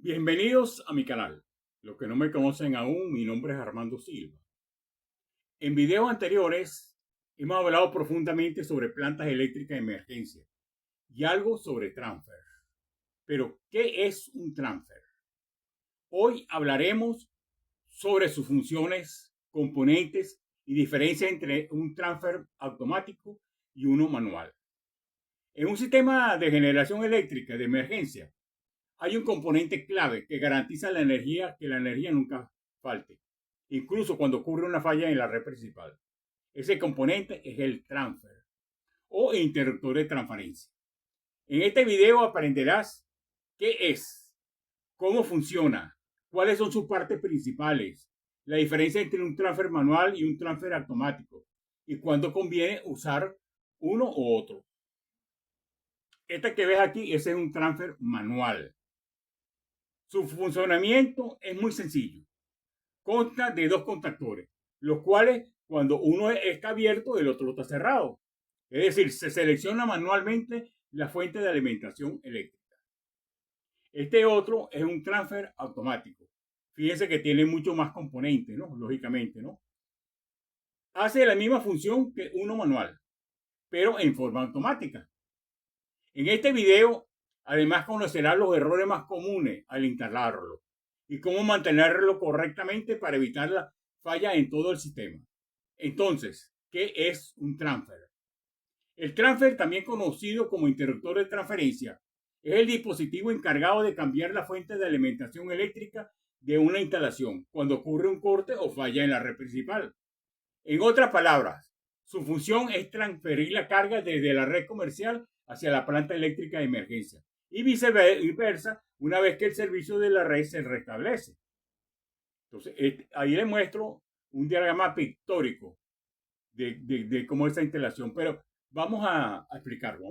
Bienvenidos a mi canal. Los que no me conocen aún, mi nombre es Armando Silva. En videos anteriores hemos hablado profundamente sobre plantas eléctricas de emergencia y algo sobre transfer. Pero, ¿qué es un transfer? Hoy hablaremos sobre sus funciones, componentes y diferencia entre un transfer automático y uno manual. En un sistema de generación eléctrica de emergencia, hay un componente clave que garantiza que la energía nunca falte, incluso cuando ocurre una falla en la red principal. Ese componente es el transfer o interruptor de transferencia. En este video aprenderás qué es, cómo funciona, cuáles son sus partes principales, la diferencia entre un transfer manual y un transfer automático y cuándo conviene usar uno u otro. Este que ves aquí, ese es un transfer manual. Su funcionamiento es muy sencillo. Consta de dos contactores, los cuales cuando uno está abierto, el otro está cerrado. Es decir, se selecciona manualmente la fuente de alimentación eléctrica. Este otro es un transfer automático. Fíjense que tiene mucho más componentes, ¿no? Lógicamente, ¿no? Hace la misma función que uno manual, pero en forma automática. En este video, además conocerás los errores más comunes al instalarlo y cómo mantenerlo correctamente para evitar la falla en todo el sistema. Entonces, ¿qué es un transfer? El transfer, también conocido como interruptor de transferencia, es el dispositivo encargado de cambiar la fuente de alimentación eléctrica de una instalación cuando ocurre un corte o falla en la red principal. En otras palabras, su función es transferir la carga desde la red comercial hacia la planta eléctrica de emergencia y viceversa una vez que el servicio de la red se restablece. Entonces, ahí les muestro un diagrama pictórico de cómo es esa instalación, pero vamos a explicarlo.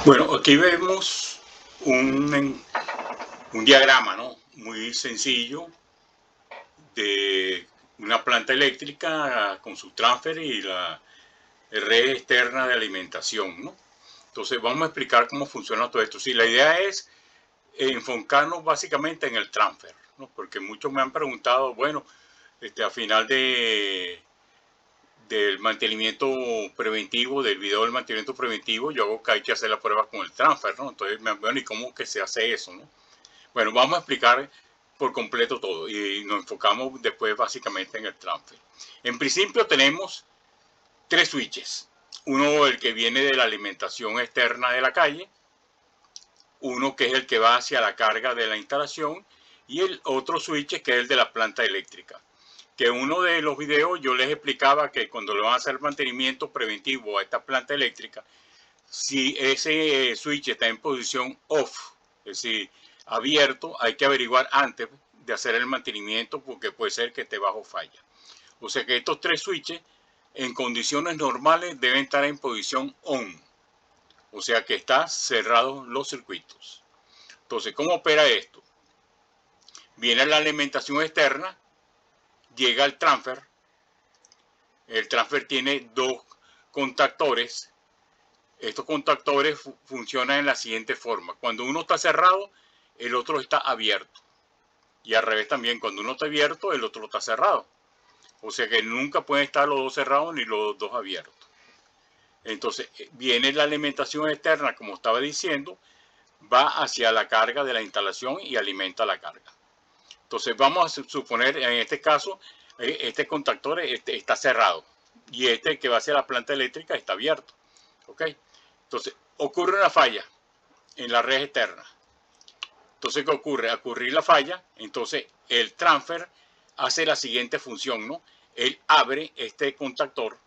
Bueno, aquí vemos un diagrama, ¿no? Muy sencillo de una planta eléctrica con su transfer y la red externa de alimentación, ¿no? Entonces vamos a explicar cómo funciona todo esto. Sí, la idea es enfocarnos básicamente en el transfer, ¿no? Porque muchos me han preguntado, bueno, a final del mantenimiento preventivo, del video del mantenimiento preventivo, yo hago que hay que hacer la prueba con el transfer, ¿no? Entonces, bueno, ¿y cómo que se hace eso, no? Bueno, vamos a explicar por completo todo y nos enfocamos después básicamente en el transfer. En principio tenemos tres switches. Uno, el que viene de la alimentación externa de la calle, uno que es el que va hacia la carga de la instalación y el otro switch que es el de la planta eléctrica. Que en uno de los videos yo les explicaba que cuando le van a hacer mantenimiento preventivo a esta planta eléctrica, si ese switch está en posición off, es decir, abierto, hay que averiguar antes de hacer el mantenimiento porque puede ser que esté bajo falla. O sea que estos tres switches en condiciones normales deben estar en posición on, o sea que están cerrados los circuitos. Entonces, ¿cómo opera esto? Viene la alimentación externa, llega el transfer. El transfer tiene dos contactores. Estos contactores funcionan en la siguiente forma. Cuando uno está cerrado, el otro está abierto. Y al revés también, cuando uno está abierto, el otro está cerrado. O sea que nunca pueden estar los dos cerrados ni los dos abiertos. Entonces viene la alimentación externa, como estaba diciendo, va hacia la carga de la instalación y alimenta la carga. Entonces vamos a suponer en este caso, este contactor está cerrado y este que va hacia la planta eléctrica está abierto. ¿Ok? Entonces ocurre una falla en la red externa. Entonces, ¿qué ocurre? Al ocurrir la falla, entonces el transfer hace la siguiente función, ¿no? Él abre este contactor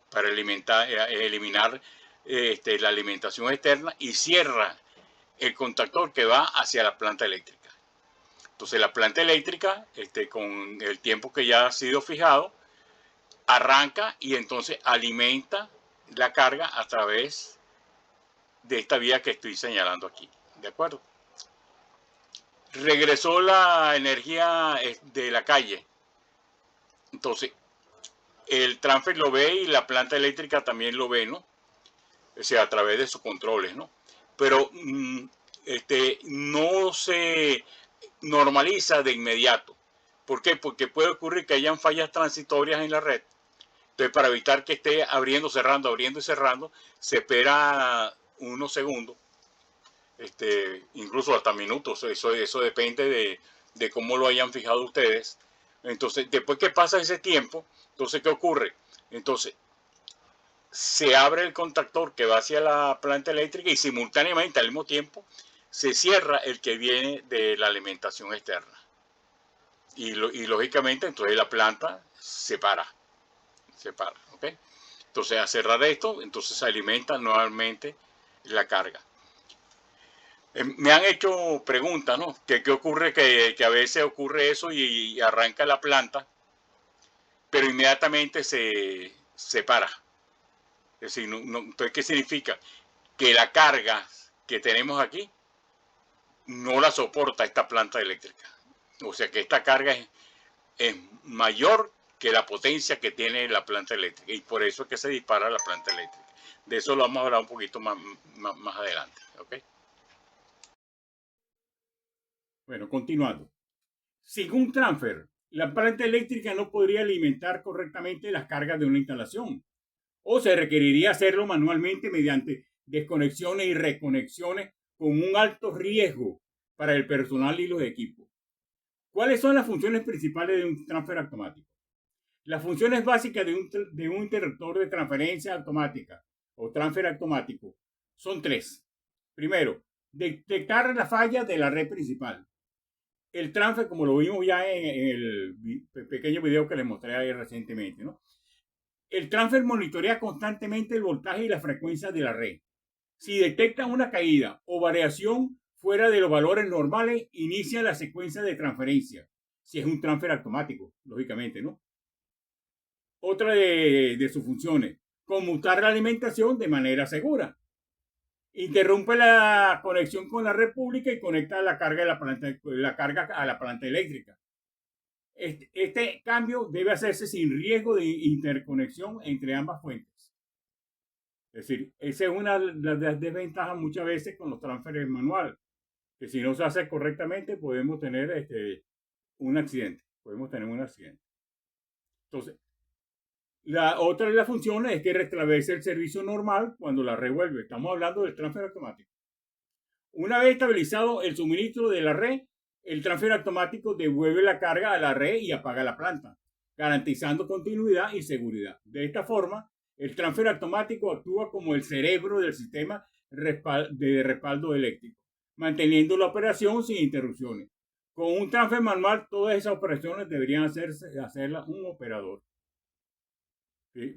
para eliminar la alimentación externa y cierra el contactor que va hacia la planta eléctrica. Entonces la planta eléctrica, con el tiempo que ya ha sido fijado, arranca y entonces alimenta la carga a través de esta vía que estoy señalando aquí. ¿De acuerdo? Regresó la energía de la calle. Entonces, el transfer lo ve y la planta eléctrica también lo ve, ¿no? O sea, a través de sus controles, ¿no? pero no se normaliza de inmediato. ¿Por qué? Porque puede ocurrir que hayan fallas transitorias en la red. Entonces, para evitar que esté abriendo y cerrando, se espera unos segundos, incluso hasta minutos. Eso depende de cómo lo hayan fijado ustedes. Entonces, después que pasa ese tiempo, entonces, ¿qué ocurre? Entonces, se abre el contactor que va hacia la planta eléctrica y simultáneamente, al mismo tiempo, se cierra el que viene de la alimentación externa. Y lógicamente, entonces la planta se para, ¿ok? Entonces, al cerrar esto, entonces se alimenta nuevamente la carga. Me han hecho preguntas, ¿no? ¿Qué ocurre? Que a veces ocurre eso y arranca la planta, pero inmediatamente se para. Es decir, entonces, ¿qué significa? Que la carga que tenemos aquí no la soporta esta planta eléctrica. O sea que esta carga es mayor que la potencia que tiene la planta eléctrica y por eso es que se dispara la planta eléctrica. De eso lo vamos a hablar un poquito más adelante. ¿Okay? Bueno, continuando. Sin un transfer, la planta eléctrica no podría alimentar correctamente las cargas de una instalación o se requeriría hacerlo manualmente mediante desconexiones y reconexiones con un alto riesgo para el personal y los equipos. ¿Cuáles son las funciones principales de un transfer automático? Las funciones básicas de un interruptor de transferencia automática o transfer automático son tres. Primero, detectar la falla de la red principal. El transfer, como lo vimos ya en el pequeño video que les mostré ahí recientemente, ¿no? El transfer monitorea constantemente el voltaje y la frecuencia de la red. Si detecta una caída o variación fuera de los valores normales, inicia la secuencia de transferencia. Si es un transfer automático, lógicamente, ¿no? Otra de sus funciones, conmutar la alimentación de manera segura. Interrumpe la conexión con la red pública y conecta la carga a la planta eléctrica. Este cambio debe hacerse sin riesgo de interconexión entre ambas fuentes. Es decir, esa es una de las desventajas muchas veces con los transferes manuales, que si no se hace correctamente podemos tener un accidente. Podemos tener un accidente. Entonces, la otra de las funciones es que restablece el servicio normal cuando la red vuelve. Estamos hablando del transfer automático. Una vez estabilizado el suministro de la red, el transfer automático devuelve la carga a la red y apaga la planta, garantizando continuidad y seguridad. De esta forma, el transfer automático actúa como el cerebro del sistema de respaldo eléctrico, manteniendo la operación sin interrupciones. Con un transfer manual, todas esas operaciones deberían hacerlas un operador. ¿Sí?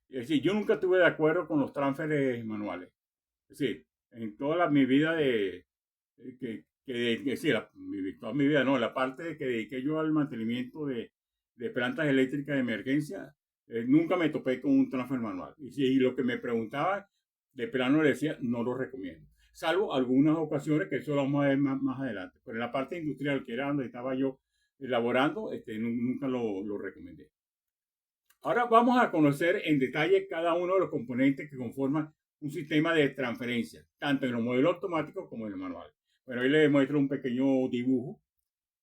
Es decir, yo nunca estuve de acuerdo con los transferes manuales. Es decir, en toda mi vida toda mi vida, no, la parte de que dediqué yo al mantenimiento de plantas eléctricas de emergencia, nunca me topé con un transfer manual. Y lo que me preguntaban, de plano le decía, no lo recomiendo. Salvo algunas ocasiones, que eso lo vamos a ver más adelante. Pero en la parte industrial, que era donde estaba yo elaborando, nunca lo recomendé. Ahora vamos a conocer en detalle cada uno de los componentes que conforman un sistema de transferencia, tanto en los modelos automáticos como en el manual. Bueno, ahí les muestro un pequeño dibujo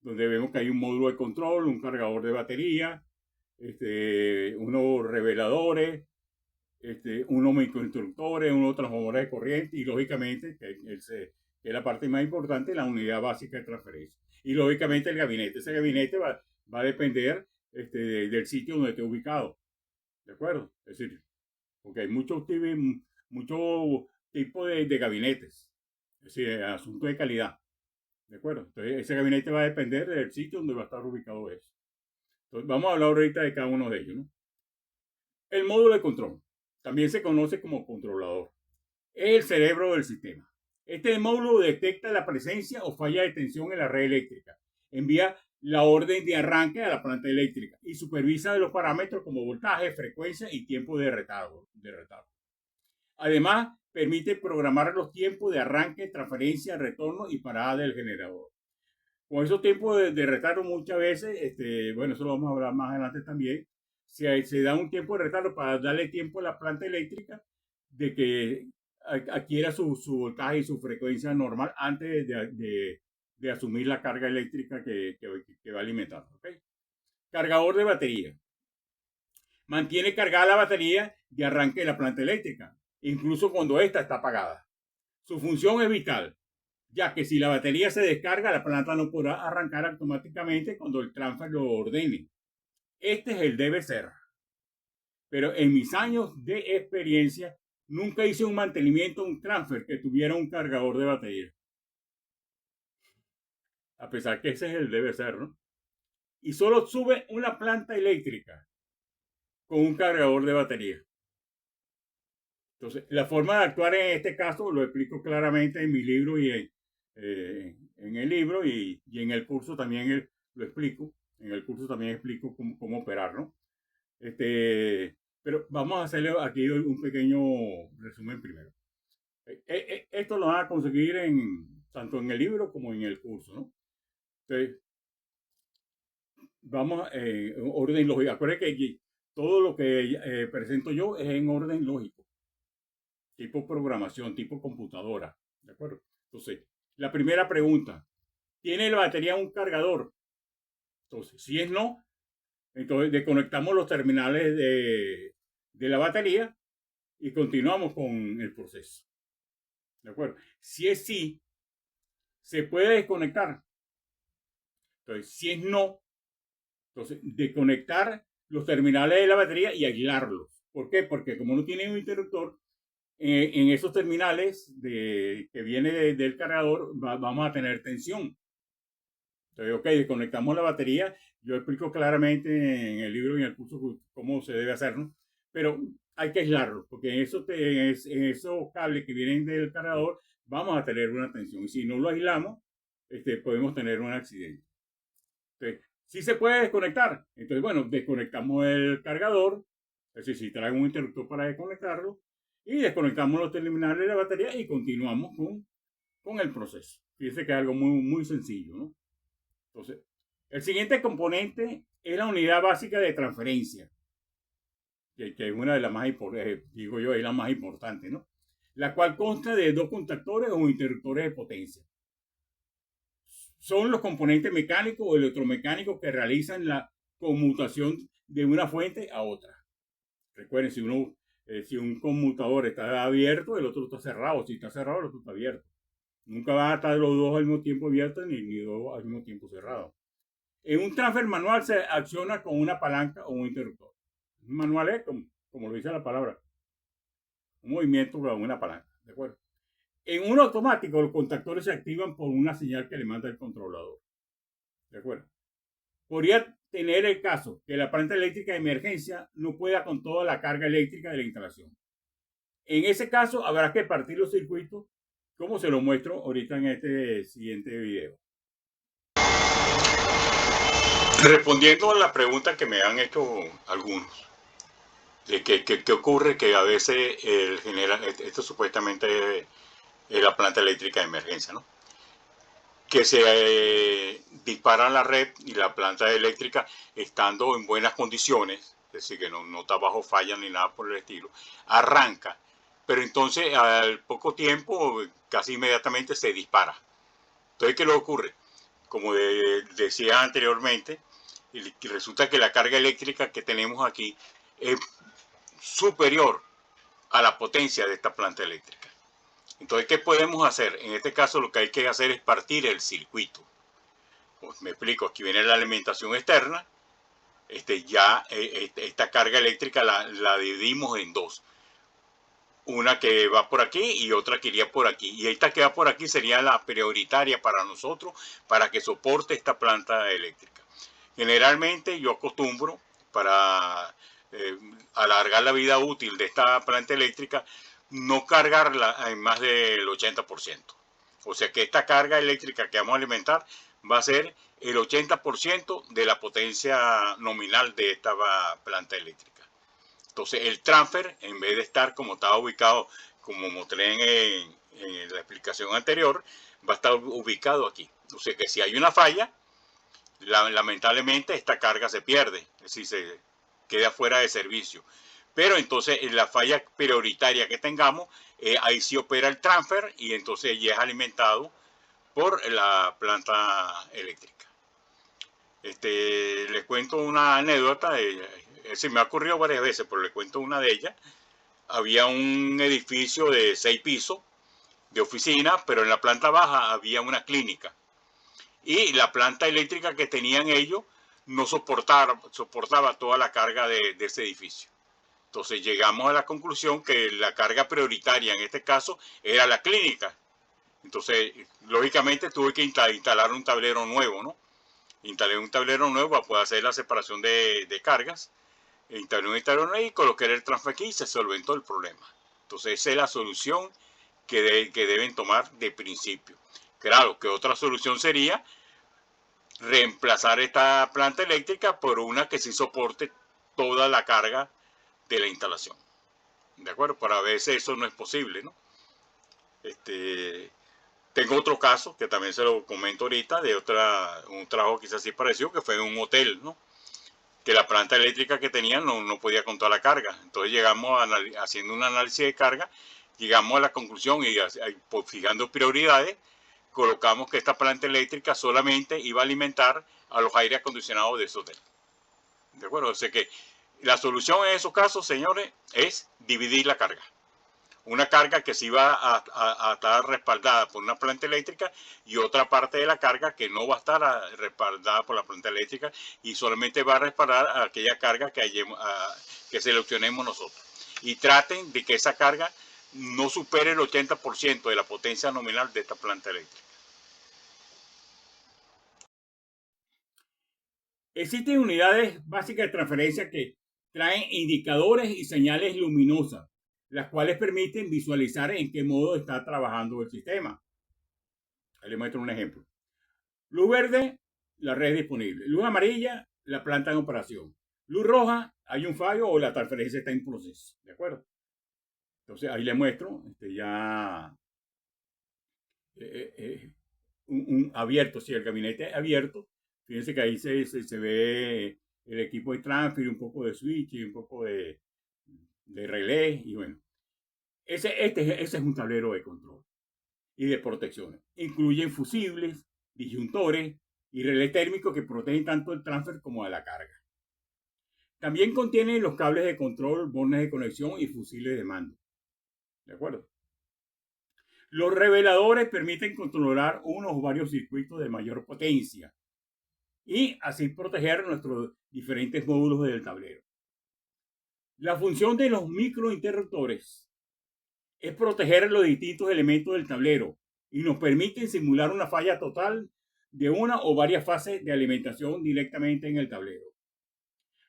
donde vemos que hay un módulo de control, un cargador de batería, unos reveladores, unos microinstructores, unos transformadores de corriente y lógicamente, que es la parte más importante, la unidad básica de transferencia. Y lógicamente el gabinete. Ese gabinete va a depender del sitio donde esté ubicado. ¿De acuerdo? Es decir, porque hay muchos tipos de gabinetes. Es decir, asunto de calidad. ¿De acuerdo? Entonces, ese gabinete va a depender del sitio donde va a estar ubicado eso. Entonces, vamos a hablar ahorita de cada uno de ellos, ¿no? El módulo de control, también se conoce como controlador, es el cerebro del sistema. Este módulo detecta la presencia o falla de tensión en la red eléctrica, envía la orden de arranque a la planta eléctrica y supervisa los parámetros como voltaje, frecuencia y tiempo de retardo. Además, permite programar los tiempos de arranque, transferencia, retorno y parada del generador. Con esos tiempos de retardo muchas veces, bueno, eso lo vamos a hablar más adelante también, se da un tiempo de retardo para darle tiempo a la planta eléctrica de que adquiera su voltaje y su frecuencia normal antes de asumir la carga eléctrica que va a alimentar. ¿Okay? Cargador de batería. Mantiene cargada la batería de arranque de la planta eléctrica, incluso cuando ésta está apagada. Su función es vital, ya que si la batería se descarga, la planta no podrá arrancar automáticamente cuando el transfer lo ordene. Este es el debe ser. Pero en mis años de experiencia, nunca hice un mantenimiento, un transfer que tuviera un cargador de batería. A pesar que ese es el debe ser, ¿no? Y solo sube una planta eléctrica con un cargador de batería. Entonces, la forma de actuar en este caso lo explico claramente en mi libro y en el libro y en el curso también lo explico. En el curso también explico cómo operar, ¿no? Pero vamos a hacerle aquí un pequeño resumen primero. Esto lo van a conseguir tanto en el libro como en el curso, ¿no? Entonces, vamos en orden lógico. Acuérdense que todo lo que presento yo es en orden lógico, tipo programación, tipo computadora, ¿de acuerdo? Entonces, la primera pregunta, ¿tiene la batería un cargador? Entonces, si es no, entonces desconectamos los terminales de la batería y continuamos con el proceso. ¿De acuerdo? Si es sí, se puede desconectar. Entonces, si es no, entonces desconectar los terminales de la batería y aislarlos. ¿Por qué? Porque como no tiene un interruptor, en esos terminales que viene del cargador vamos a tener tensión. Entonces, ok, desconectamos la batería. Yo explico claramente en el libro y en el curso cómo se debe hacer, ¿no? Pero hay que aislarlo, porque en esos cables que vienen del cargador vamos a tener una tensión. Y si no lo aislamos, podemos tener un accidente. Entonces, sí se puede desconectar. Entonces, bueno, desconectamos el cargador. Es decir, si trae un interruptor para desconectarlo. Y desconectamos los terminales de la batería y continuamos con el proceso. Fíjense que es algo muy, muy sencillo, ¿no? Entonces, el siguiente componente es la unidad básica de transferencia, que es una de las más importantes, digo yo, es la más importante, ¿no? La cual consta de dos contactores o interruptores de potencia. Son los componentes mecánicos o electromecánicos que realizan la conmutación de una fuente a otra. Recuerden, si un conmutador está abierto, el otro está cerrado. Si está cerrado, el otro está abierto. Nunca van a estar los dos al mismo tiempo abiertos ni dos al mismo tiempo cerrados. En un transfer manual se acciona con una palanca o un interruptor. Un manual es, como lo dice la palabra, un movimiento con una palanca. ¿De acuerdo? En un automático, los contactores se activan por una señal que le manda el controlador. ¿De acuerdo? Podría tener el caso que la planta eléctrica de emergencia no pueda con toda la carga eléctrica de la instalación. En ese caso, habrá que partir los circuitos, como se lo muestro ahorita en este siguiente video. Respondiendo a la pregunta que me han hecho algunos, de qué ocurre que a veces esto supuestamente es la planta eléctrica de emergencia, ¿no? Que se dispara la red y la planta eléctrica, estando en buenas condiciones, es decir, que no está bajo falla ni nada por el estilo, arranca, pero entonces al poco tiempo, casi inmediatamente se dispara. Entonces, ¿qué le ocurre? Como decía anteriormente, resulta que la carga eléctrica que tenemos aquí es superior a la potencia de esta planta eléctrica. Entonces, ¿qué podemos hacer? En este caso, lo que hay que hacer es partir el circuito. Pues me explico, aquí viene la alimentación externa. Esta carga eléctrica la dividimos en dos. Una que va por aquí y otra que iría por aquí. Y esta que va por aquí sería la prioritaria para nosotros, para que soporte esta planta eléctrica. Generalmente yo acostumbro, para alargar la vida útil de esta planta eléctrica, no cargarla en más del 80%. O sea que esta carga eléctrica que vamos a alimentar va a ser el 80% de la potencia nominal de esta planta eléctrica. Entonces el transfer, en vez de estar como estaba ubicado, como mostré en la explicación anterior, va a estar ubicado aquí. O sea que si hay una falla, lamentablemente esta carga se pierde, es decir, se queda fuera de servicio. Pero entonces en la falla prioritaria que tengamos, ahí sí opera el transfer y entonces ya es alimentado por la planta eléctrica. Les cuento una anécdota, se me ha ocurrido varias veces, pero les cuento una de ellas. Había un edificio de 6 pisos de oficina, pero en la planta baja había una clínica. Y la planta eléctrica que tenían ellos no soportaba toda la carga de ese edificio. Entonces llegamos a la conclusión que la carga prioritaria en este caso era la clínica. Entonces, lógicamente tuve que instalar un tablero nuevo, ¿no? Instalé un tablero nuevo para poder hacer la separación de cargas. Instalé un tablero nuevo y coloqué el transfer key y se solventó el problema. Entonces, esa es la solución que deben tomar de principio. Claro, que otra solución sería reemplazar esta planta eléctrica por una que sí soporte toda la carga de la instalación. ¿De acuerdo? Pero a veces eso no es posible, ¿no? Este, Tengo otro caso que también se lo comento ahorita de un trabajo quizás así parecido que fue en un hotel, ¿no? Que la planta eléctrica que tenían no podía con toda la carga. Entonces llegamos haciendo un análisis de carga, llegamos a la conclusión y fijando prioridades, colocamos que esta planta eléctrica solamente iba a alimentar a los aire acondicionados de ese hotel. ¿De acuerdo? O sea que la solución en esos casos, señores, es dividir la carga. Una carga que sí va a estar respaldada por una planta eléctrica y otra parte de la carga que no va a estar respaldada por la planta eléctrica y solamente va a respaldar aquella carga que seleccionemos nosotros. Y traten de que esa carga no supere el 80% de la potencia nominal de esta planta eléctrica. Existen unidades básicas de transferencia que traen indicadores y señales luminosas, las cuales permiten visualizar en qué modo está trabajando el sistema. Les muestro un ejemplo. Luz verde, la red disponible. Luz amarilla, la planta en operación. Luz roja, hay un fallo o la transferencia está en proceso. ¿De acuerdo? Entonces ahí les muestro ya abierto, sí, el gabinete abierto. Fíjense que ahí se ve el equipo de transfer, un poco de switch y un poco de relé. Y bueno, ese es un tablero de control y de protecciones. Incluyen fusibles, disyuntores y relé térmico que protegen tanto el transfer como a la carga. También contiene los cables de control, bornes de conexión y fusibles de mando. ¿De acuerdo? Los reveladores permiten controlar unos o varios circuitos de mayor potencia y así proteger nuestros diferentes módulos del tablero. La función de los microinterruptores es proteger los distintos elementos del tablero y nos permiten simular una falla total de una o varias fases de alimentación directamente en el tablero.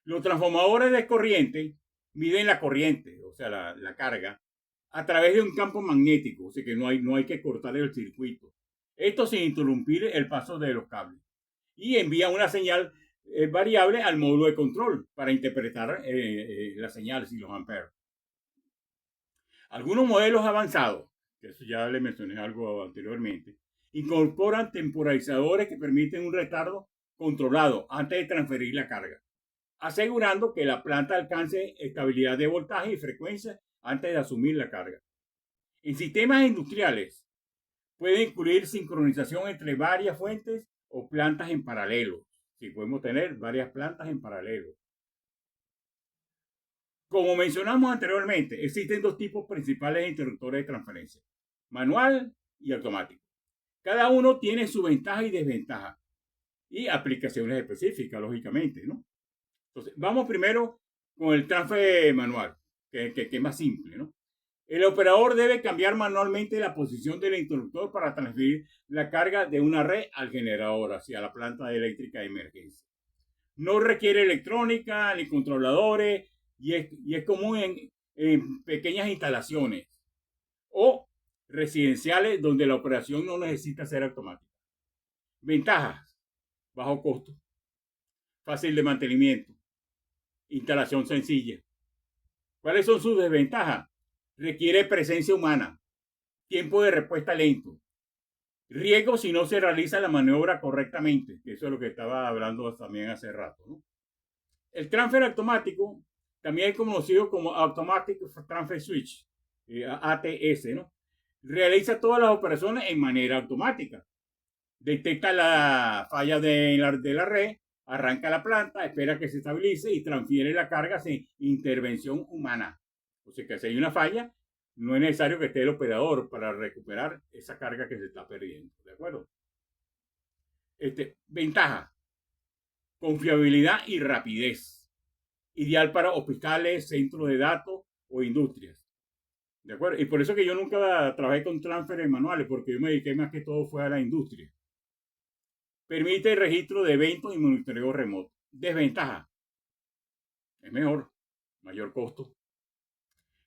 Los transformadores de corriente miden la corriente, o sea, la carga, a través de un campo magnético, o sea que no hay que cortar el circuito. Esto sin interrumpir el paso de los cables. Y envía una señal variable al módulo de control para interpretar las señales y los amperes. Algunos modelos avanzados, que eso ya le mencioné algo anteriormente, incorporan temporalizadores que permiten un retardo controlado antes de transferir la carga, asegurando que la planta alcance estabilidad de voltaje y frecuencia antes de asumir la carga. En sistemas industriales puede incluir sincronización entre varias fuentes o plantas en paralelo. Si podemos tener varias plantas en paralelo. Como mencionamos anteriormente, existen dos tipos principales de interruptores de transferencia, manual y automático. Cada uno tiene su ventaja y desventaja y aplicaciones específicas, lógicamente, ¿no? Entonces, vamos primero con el transfer manual, que es más simple, ¿no? El operador debe cambiar manualmente la posición del interruptor para transferir la carga de una red al generador hacia la planta eléctrica de emergencia. No requiere electrónica ni controladores y es común en pequeñas instalaciones o residenciales donde la operación no necesita ser automática. Ventajas: bajo costo, fácil de mantenimiento, instalación sencilla. ¿Cuáles son sus desventajas? Requiere presencia humana, tiempo de respuesta lento, riesgo si no se realiza la maniobra correctamente, que eso es lo que estaba hablando también hace rato, ¿no? El transfer automático también es conocido como Automatic Transfer Switch, ATS, ¿no? Realiza todas las operaciones en manera automática. Detecta la falla de la red, arranca la planta, espera que se estabilice y transfiere la carga sin intervención humana. O sea que si hay una falla, no es necesario que esté el operador para recuperar esa carga que se está perdiendo. ¿De acuerdo? Ventaja: confiabilidad y rapidez. Ideal para hospitales, centros de datos o industrias. ¿De acuerdo? Y por eso que yo nunca trabajé con transferes manuales, porque yo me dediqué más que todo fue a la industria. Permite el registro de eventos y monitoreo remoto. Desventaja: es mejor, mayor costo.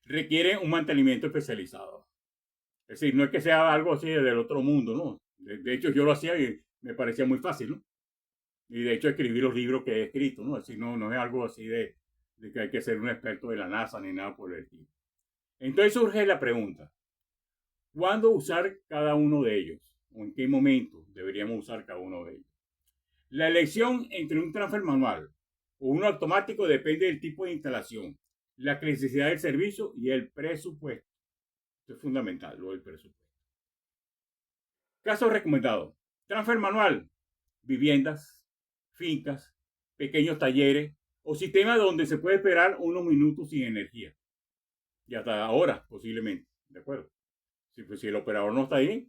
Requiere un mantenimiento especializado. Es decir, no es que sea algo así del otro mundo, ¿no? De hecho, yo lo hacía y me parecía muy fácil, ¿no? Y de hecho escribí los libros que he escrito, ¿no? Así no es algo así de que hay que ser un experto de la NASA ni nada por el estilo. Entonces surge la pregunta: ¿cuándo usar cada uno de ellos? ¿O en qué momento deberíamos usar cada uno de ellos? La elección entre un transfer manual o uno automático depende del tipo de instalación, la necesidad del servicio y el presupuesto. Esto es fundamental, lo del presupuesto. Caso recomendado: transfer manual, viviendas, fincas, pequeños talleres o sistemas donde se puede esperar unos minutos sin energía. Y hasta horas, posiblemente. ¿De acuerdo? Si el operador no está ahí,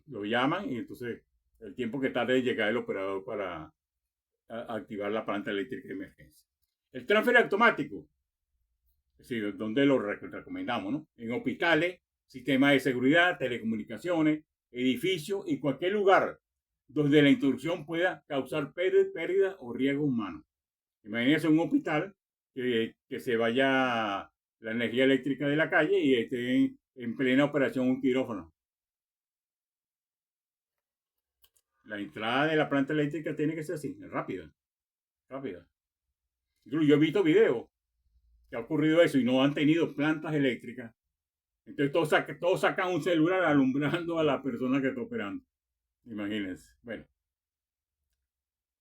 lo llaman y entonces el tiempo que tarde en llegar el operador para activar la planta eléctrica de emergencia. El transfer automático, es decir, donde lo recomendamos, ¿no? En hospitales, sistemas de seguridad, telecomunicaciones, edificios y cualquier lugar donde la interrupción pueda causar pérdida o riesgo humano. Imagínense un hospital que se vaya la energía eléctrica de la calle y esté en plena operación un quirófano. La entrada de la planta eléctrica tiene que ser así, rápida. Yo he visto videos que ha ocurrido eso y no han tenido plantas eléctricas. Entonces todos sacan un celular alumbrando a la persona que está operando. Imagínense. Bueno,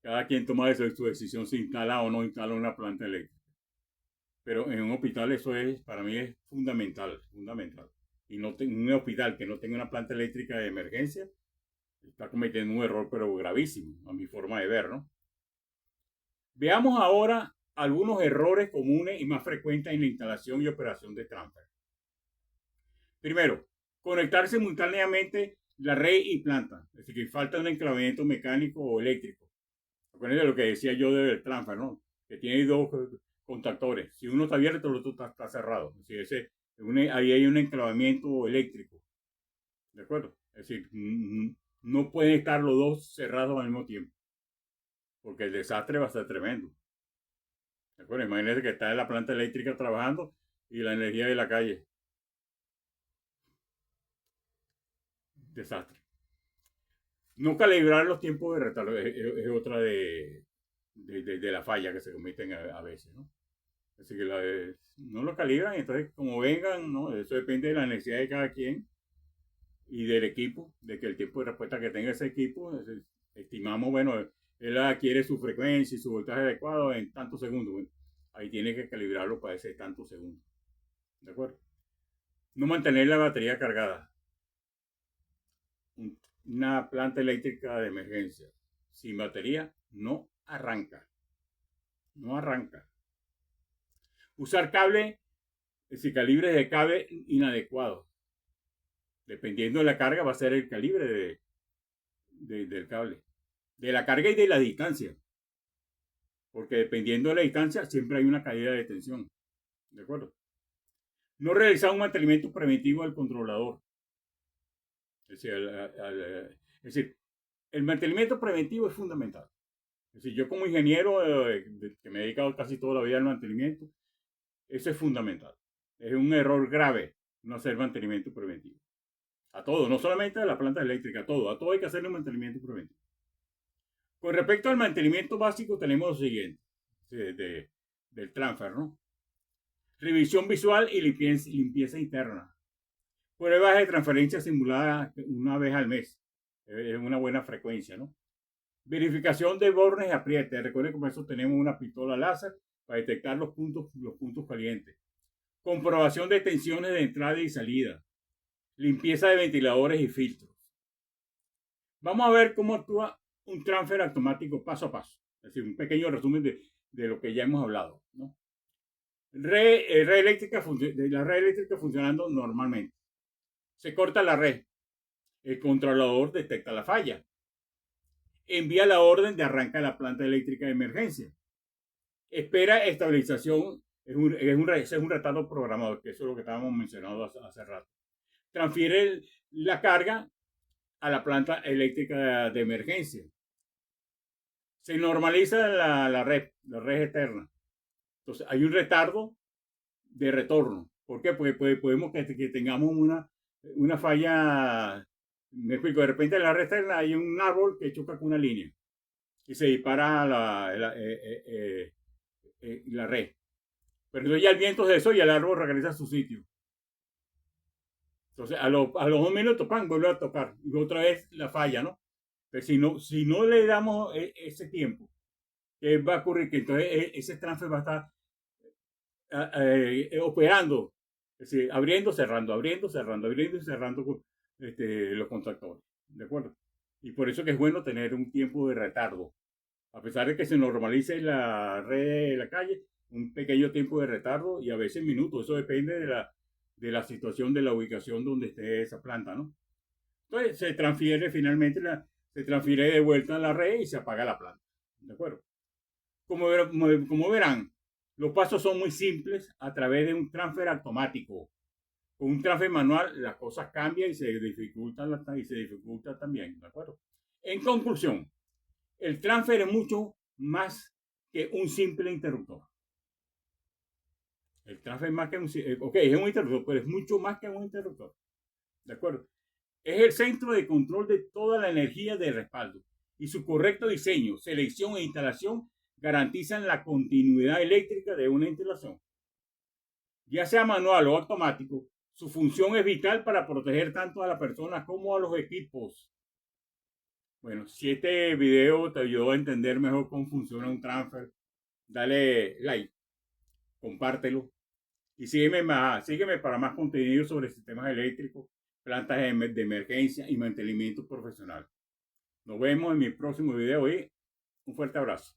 cada quien toma su decisión si instala o no instala una planta eléctrica. Pero en un hospital eso para mí es fundamental. Y no un hospital que no tenga una planta eléctrica de emergencia está cometiendo un error, pero gravísimo, a mi forma de ver, ¿no? Veamos ahora algunos errores comunes y más frecuentes en la instalación y operación de transfer. Primero, conectar simultáneamente la red y planta. Es decir, que falta un enclavamiento mecánico o eléctrico. Acuérdense de lo que decía yo del transfer, ¿no? Que tiene dos contactores. Si uno está abierto, el otro está cerrado. Es decir, ahí hay un enclavamiento eléctrico. ¿De acuerdo? Es decir, no pueden estar los dos cerrados al mismo tiempo. Porque el desastre va a ser tremendo. ¿De acuerdo? Imagínense que está en la planta eléctrica trabajando y la energía de la calle. Desastre. No calibrar los tiempos de retardo es otra de la falla que se cometen a veces, ¿no? Así que no lo calibran, entonces como vengan, ¿no? Eso depende de la necesidad de cada quien y del equipo, de que el tiempo de respuesta que tenga ese equipo, estimamos, bueno, él adquiere su frecuencia y su voltaje adecuado en tantos segundos. Bueno, ahí tiene que calibrarlo para ese tantos segundos. ¿De acuerdo? No mantener la batería cargada. Una planta eléctrica de emergencia sin batería no arranca. No arranca. Usar cable, es decir, calibres de cable inadecuados. Dependiendo de la carga va a ser el calibre del cable. De la carga y de la distancia. Porque dependiendo de la distancia siempre hay una caída de tensión. ¿De acuerdo? No realizar un mantenimiento preventivo del controlador. Es decir, el mantenimiento preventivo es fundamental. Es decir, yo como ingeniero que me he dedicado casi toda la vida al mantenimiento, eso es fundamental. Es un error grave no hacer mantenimiento preventivo. A todo, no solamente a la planta eléctrica, a todo hay que hacerle un mantenimiento preventivo. Con respecto al mantenimiento básico tenemos lo siguiente, del transfer, ¿no? Revisión visual y limpieza interna. Pruebas de transferencia simulada una vez al mes. Es una buena frecuencia, ¿no? Verificación de bornes y aprietes. Recuerden que por eso tenemos una pistola láser para detectar los puntos calientes. Comprobación de tensiones de entrada y salida. Limpieza de ventiladores y filtros. Vamos a ver cómo actúa un transfer automático paso a paso. Es decir, un pequeño resumen de lo que ya hemos hablado, ¿no? La red eléctrica funcionando normalmente. Se corta la red. El controlador detecta la falla. Envía la orden de arranca la planta eléctrica de emergencia. Espera estabilización. Es un retardo programado, que eso es lo que estábamos mencionando hace rato. Transfiere la carga a la planta eléctrica de emergencia. Se normaliza la red externa. Entonces hay un retardo de retorno. ¿Por qué? Porque podemos que tengamos una falla. Me explico, de repente en la red externa hay un árbol que choca con una línea y se dispara la red. Pero entonces ya el viento es eso y el árbol regresa a su sitio. Entonces a los 2 minutos, ¡pam!, vuelve a tocar. Y otra vez la falla, ¿no? Pero si no le damos ese tiempo, ¿qué va a ocurrir? Que entonces ese transfer va a estar operando. Es decir, abriendo, cerrando, abriendo, cerrando, abriendo y cerrando los contactores. ¿De acuerdo? Y por eso que es bueno tener un tiempo de retardo. A pesar de que se normalice la red de la calle, un pequeño tiempo de retardo y a veces minutos. Eso depende de la situación, de la ubicación donde esté esa planta, ¿no? Entonces se transfiere finalmente, se transfiere de vuelta a la red y se apaga la planta. ¿De acuerdo? Como verán, los pasos son muy simples a través de un transfer automático. Con un transfer manual las cosas cambian y se dificultan también. ¿De acuerdo? En conclusión, el transfer es mucho más que un simple interruptor. El transfer es más que es un interruptor, pero es mucho más que un interruptor. ¿De acuerdo? Es el centro de control de toda la energía de respaldo y su correcto diseño, selección e instalación garantizan la continuidad eléctrica de una instalación. Ya sea manual o automático, su función es vital para proteger tanto a las personas como a los equipos. Bueno, si este video te ayudó a entender mejor cómo funciona un transfer, dale like, compártelo y sígueme para más contenido sobre sistemas eléctricos, plantas de emergencia y mantenimiento profesional. Nos vemos en mi próximo video y un fuerte abrazo.